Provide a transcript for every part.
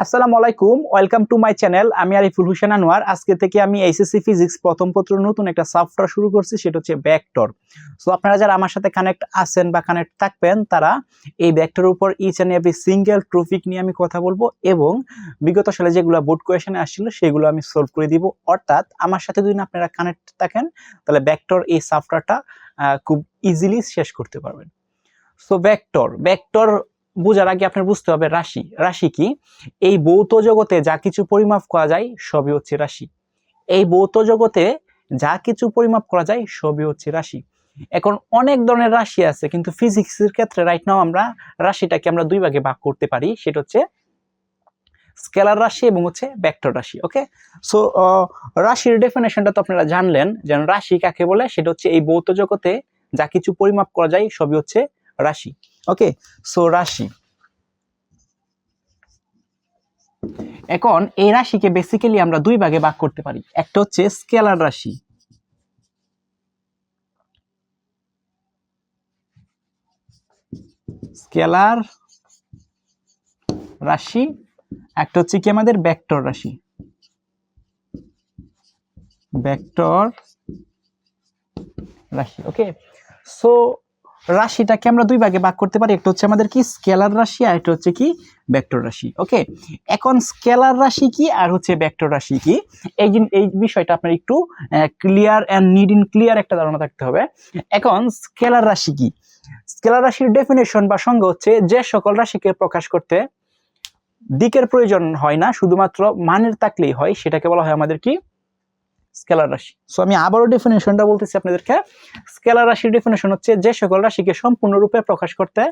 আসসালামু আলাইকুম, welcome to my channel. আমি আরিফুল হোসেন আনোয়ার। আজকে থেকে আমি এইচএসসি ফিজিক্স প্রথম পত্র নতুন একটা সফটওয়্যার শুরু করছি, সেটা হচ্ছে ভেক্টর। সো আপনারা যারা আমার সাথে কানেক্ট আছেন বা কানেক্ট থাকবেন, তারা এই ভেক্টরের উপর each and every single topic নিয়ে আমি কথা বলবো এবং বিগত সালে যেগুলো বোর্ড কোয়েশনে আসছিল সেগুলো আমি সলভ করে দিব। অর্থাৎ আমার সাথে যদি আপনারা কানেক্ট থাকেন, তাহলে ভেক্টর এই সফটওয়্যারটা খুব ইজিলি শেষ করতে পারবেন। সো ভেক্টর ভেক্টর বোঝার আগে আপনার বুঝতে হবে রাশি। রাশি কি? এই ভৌত জগতে যা কিছু পরিমাপ করা যায় সবই হচ্ছে রাশি। এই ভৌত জগতে যা কিছু পরিমাপ করা যায় সবই হচ্ছে রাশি। এখন অনেক ধরনের রাশি আছে, কিন্তু ফিজিক্সের ক্ষেত্রে রাইট নাও আমরা রাশিটাকে আমরা দুই ভাগে ভাগ করতে পারি, সেটা হচ্ছে স্কেলার রাশি এবং হচ্ছে ভেক্টর রাশি। ওকে, সো রাশির ডেফিনেশনটা তো আপনারা জানলেন, যে রাশি কাকে বলে। সেটা হচ্ছে এই ভৌত জগতে যা কিছু পরিমাপ করা যায় সবই হচ্ছে রাশি। ওকে, সো রাশি। এখন এই রাশিকে বেসিক্যালি আমরা দুই ভাগে ভাগ করতে পারি। একটা হচ্ছে স্কেলার রাশি, স্কেলার রাশি, একটা হচ্ছে কি আমাদের ভেক্টর রাশি, ভেক্টর রাশি। ওকে, সো রাশিটাকে আমরা দুই ভাগে ভাগ করতে পারি। একটা হচ্ছে আমাদের কি স্কেলার রাশি, আর একটা হচ্ছে কি ভেক্টর রাশি। ওকে, এখন স্কেলার রাশি কি আর হচ্ছে ভেক্টর রাশি কি, এই বিষয়টা আপনার একটু clear and need in clear একটা ধারণা থাকতে হবে। এখন স্কেলার রাশি কি? স্কেলার রাশির ডেফিনেশন বা সংজ্ঞা হচ্ছে যে সকল রাশিকে প্রকাশ করতে দিকের প্রয়োজন হয় না, শুধুমাত্র মানের থাকলেই হয়, সেটাকে বলা হয় আমাদের কি স্কেলার রাশি। সো আমি আবারও ডেফিনেশনটা বলতেছি আপনাদেরকে। স্কেলার রাশির ডেফিনেশন হচ্ছে যে সকল রাশিকে সম্পূর্ণরূপে প্রকাশ করতে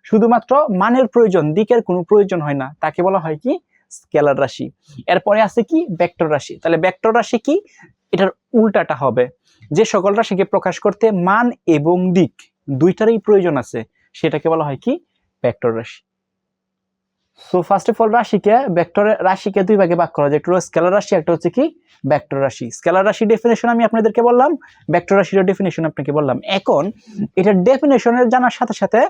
শুধুমাত্র মানের প্রয়োজন, দিকের কোনো প্রয়োজন হয় না, তাকে বলা হয় কি স্কেলার রাশি। এরপরে আছে কি ভেক্টর রাশি। তাহলে ভেক্টর রাশি কি? এটার উল্টাটা হবে, যে সকল রাশিকে প্রকাশ করতে মান এবং দিক দুইটারই প্রয়োজন আছে, সেটাকে বলা হয় কি ভেক্টর রাশি। সো ফার্স্ট অফ অল রাশিকে দুই ভাগে ভাগ করা যায়, একটা হলো স্কেলার রাশি, একটা হচ্ছে কি ভেক্টর রাশি। স্কেলার রাশি ডেফিনেশন আমি আপনাদেরকে বললাম, ভেক্টর রাশির ডেফিনেশন আপনাকে বললাম। এখন এটার ডেফিনেশনের জানার সাথে সাথে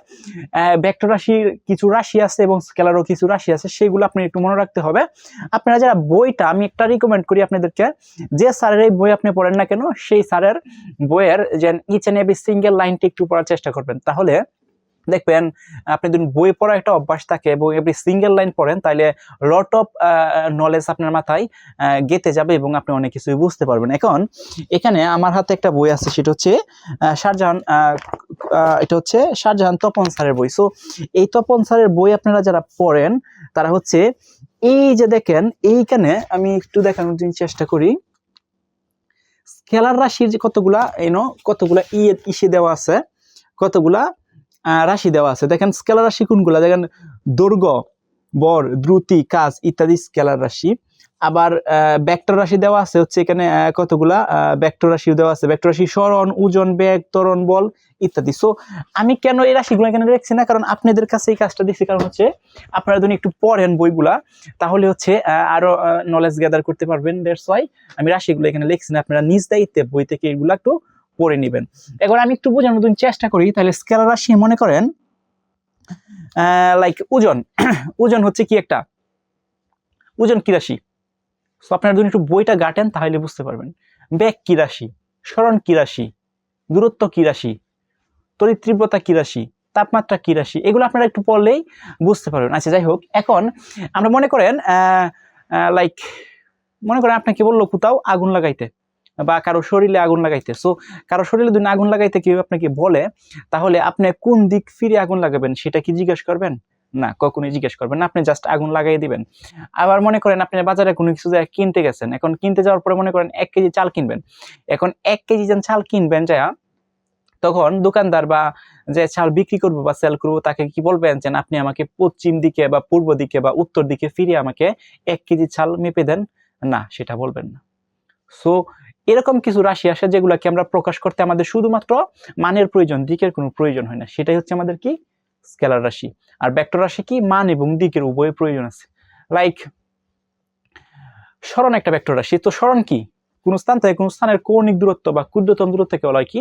ভেক্টর রাশির কিছু রাশি আছে এবং স্কেলারও কিছু রাশি আছে, সেগুলো আপনি একটু মনে রাখতে হবে। আপনারা যারা বইটা, আমি একটা রিকমেন্ড করি আপনাদেরকে, যে স্যারের এই বই আপনি পড়েন না কেন, সেই স্যারের বইয়ের যে ইচ এন্ড এভরি সিঙ্গেল লাইনটি একটু পড়ার চেষ্টা করবেন। তাহলে দেখবেন আপনি যদি বই পড়ার একটা অভ্যাস থাকে এবং এভরি সিঙ্গেল লাইন পড়েন, তাহলে লট অফ নলেজ আপনার মাথায় গেঁথে যাবে এবং আপনি অনেক কিছুই বুঝতে পারবেন। এখন এখানে আমার হাতে একটা বই আছে, সেটা হচ্ছে শাহজাহান, এটা হচ্ছে শাহজাহান তপন স্যারের বই। সো এই তপন স্যারের বই আপনারা যারা পড়েন, তারা হচ্ছে এই যে দেখেন, এইখানে আমি একটু দেখানোর জন্য চেষ্টা করি, স্কেলার রাশির যে কতগুলা ইসে দেওয়া আছে, কতগুলা রাশি দেওয়া আছে। দেখেন স্কেলার রাশি কোনগুলা, দেখেন দৈর্ঘ্য, বর, দ্রুতি, কাজ ইত্যাদি স্কেলার রাশি। আবার ভেক্টর রাশি দেওয়া আছে হচ্ছে এখানে কতগুলা ভেক্টর রাশি দেওয়া আছে, ভেক্টর রাশি সরণ, ওজন, বেগ, ত্বরণ, বল ইত্যাদি। সো আমি কেন এই রাশিগুলো এখানে রাখছি না, কারণ আপনাদের কাছে এই কাজটা দিচ্ছি, কারণ হচ্ছে আপনারা যদি একটু পড়েন বইগুলা, তাহলে হচ্ছে আরো নলেজ গ্যাদার করতে পারবেন। দ্যাটস ওয়াই আমি রাশিগুলো এখানে লিখছি না, আপনারা নিজ দায়িত্বে বই থেকে এগুলো একটু পড়ে নেবেন। এখন আমি একটু বোঝানোর জন্য চেষ্টা করি। তাহলে স্কেলার রাশি মনে করেন লাইক ওজন। ওজন হচ্ছে কি একটা, ওজন কি রাশি? সো আপনারা যদি একটু বইটা ঘাটেন তাহলে বুঝতে পারবেন। বেগ কি রাশি, সরণ কি রাশি, দূরত্ব কি রাশি, তড়িৎ তীব্রতা কি রাশি, তাপমাত্রা কি রাশি, এগুলো আপনারা একটু পড়লেই বুঝতে পারবেন। আচ্ছা, যাই হোক, এখন আমরা মনে করেন লাইক মনে করেন আপনাকে বললো কোথাও আগুন লাগাইতে, বা কারো শরীরে আগুন লাগাইতে। সো কারো শরীরে যদি আগুন লাগাইতে কেউ আপনাকে বলে, তাহলে আপনি কোন দিক ফিরে আগুন লাগাবেন সেটা কি জিজ্ঞেস করবেন? না, কখনোই জিজ্ঞেস করবেন না, আপনি জাস্ট আগুন লাগাই দিবেন। আবার মনে করেন আপনি বাজারে কোনো কিছু কিনতে গেছেন, এখন কিনতে যাওয়ার পরে মনে করেন 1 কেজি চাল কিনবেন। এখন 1 কেজি চাল কিনবেন যা, তখন দোকানদার বা যে চাল বিক্রি করবো বা সেল করবো, তাকে কি বলবেন যে আপনি আমাকে পশ্চিম দিকে বা পূর্ব দিকে বা উত্তর দিকে ফিরে আমাকে 1 কেজি চাল মেপে দেন? না, সেটা বলবেন না। সো এরকম কিছু রাশি আসে যেগুলোকে আমরা প্রকাশ করতে আমাদের শুধুমাত্র মানের প্রয়োজন, দিকের কোনো প্রয়োজন হয় না, সেটাই হচ্ছে আমাদের কি স্কেলার রাশি। আর ভেক্টর রাশি কি, মান এবং দিকের উভয়ের প্রয়োজন আছে। লাইক সরণ একটা ভেক্টর রাশি। তো সরণ কি? কোন স্থান থেকে কোন স্থানের কৌণিক দূরত্ব বা ক্ষুদ্রতম দূরত্বকে বলা হয় কি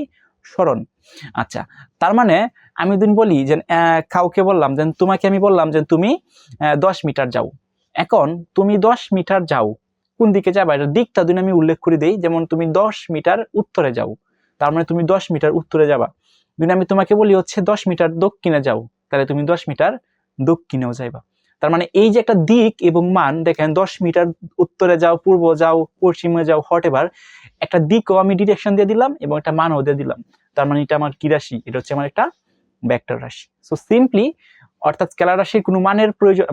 সরণ। আচ্ছা, তার মানে আমি দিন বলি যে কাউকে বললাম যে তোমাকে আমি বললাম যে তুমি 10 মিটার যাও, এখন তুমি 10 মিটার যাও, কোন দিকে যাবা এটা দিকটা যদি আমি উল্লেখ করে দেই, যেমন তুমি 10 মিটার উত্তরে যাও, তার মানে তুমি 10 মিটার উত্তরে যাবা। যদি আমি তোমাকে বলি হচ্ছে 10 মিটার দক্ষিণে যাও, তাহলে তুমি 10 মিটার দক্ষিণেও যাইবা। তার মানে এই যে একটা দিক এবং মান, দেখেন 10 মিটার উত্তরে যাও, পূর্ব যাও, পশ্চিমে যাও, হোয়াট এভার, একটা দিকও আমি ডিরেকশন দিয়ে দিলাম এবং একটা মানও দিয়ে দিলাম। তার মানে এটা আমার কি রাশি? এটা হচ্ছে আমার একটা ভেক্টর রাশি। সো সিম্পলি, অর্থাৎ স্কেলার রাশির কোনো মানের প্রয়োজন,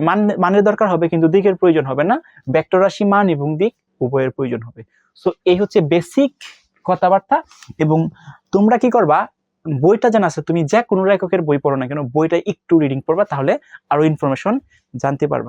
মানের দরকার হবে কিন্তু দিকের প্রয়োজন হবে না। ভেক্টর রাশি মান এবং দিক উভয়ের প্রয়োজন হবে। সো এই হচ্ছে বেসিক কথাবার্তা। এবং তোমরা কি করবা, বইটা জানা আছে, তুমি যে কোনো লেখকের বই পড়ো না কেন, বইটা একটু রিডিং করবা, তাহলে আরো ইনফরমেশন জানতে পারবা।